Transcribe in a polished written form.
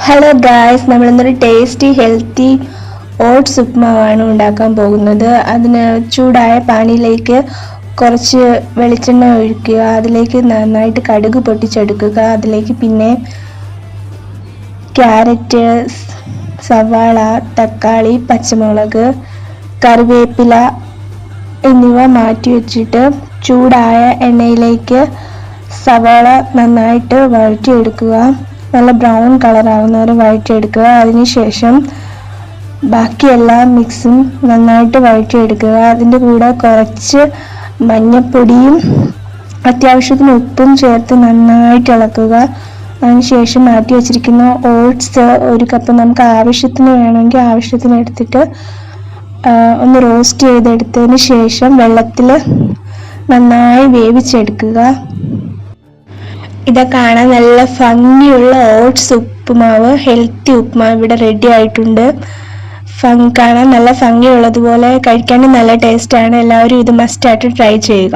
Hello guys, നമ്മളിന്നൊരു tasty healthy oats ഉപ്മാവാണ് ഉണ്ടാക്കാൻ പോകുന്നത്. അതിന് ചൂടായ പാനിലേക്ക് കുറച്ച് വെളിച്ചെണ്ണ ഒഴിക്കുക. അതിലേക്ക് നന്നായിട്ട് കടുക് പൊട്ടിച്ചെടുക്കുക. അതിലേക്ക് പിന്നെ ക്യാരറ്റ്, സവാള, തക്കാളി, പച്ചമുളക്, കറിവേപ്പില എന്നിവ മാറ്റി വെച്ചിട്ട് ചൂടായ എണ്ണയിലേക്ക് സവാള നന്നായിട്ട് വഴറ്റിയെടുക്കുക. നല്ല ബ്രൗൺ കളറാവുന്നവരെ വഴറ്റിയെടുക്കുക. അതിനുശേഷം ബാക്കി എല്ലാ മിക്സും നന്നായിട്ട് വഴറ്റിയെടുക്കുക. അതിൻ്റെ കൂടെ കുറച്ച് മഞ്ഞൾപ്പൊടിയും അത്യാവശ്യത്തിന് ഉപ്പും ചേർത്ത് നന്നായിട്ട് ഇളക്കുക. അതിനുശേഷം മാറ്റി വെച്ചിരിക്കുന്ന ഓട്സ് ഒരു കപ്പ് നമുക്ക് ആവശ്യത്തിന് വേണമെങ്കിൽ ആവശ്യത്തിന് എടുത്തിട്ട് ഒന്ന് റോസ്റ്റ് ചെയ്തെടുത്തതിന് ശേഷം വെള്ളത്തിൽ നന്നായി വേവിച്ചെടുക്കുക. ഇതൊക്കെ കാണാൻ നല്ല ഭംഗിയുള്ള ഓട്സ് ഉപ്പുമാവ്, ഹെൽത്തി ഉപ്പുമാവ് ഇവിടെ റെഡി ആയിട്ടുണ്ട്. കാണാൻ നല്ല ഭംഗിയുള്ളതുപോലെ കഴിക്കാനും നല്ല ടേസ്റ്റാണ്. എല്ലാവരും ഇത് മസ്റ്റായിട്ട് ട്രൈ ചെയ്യുക.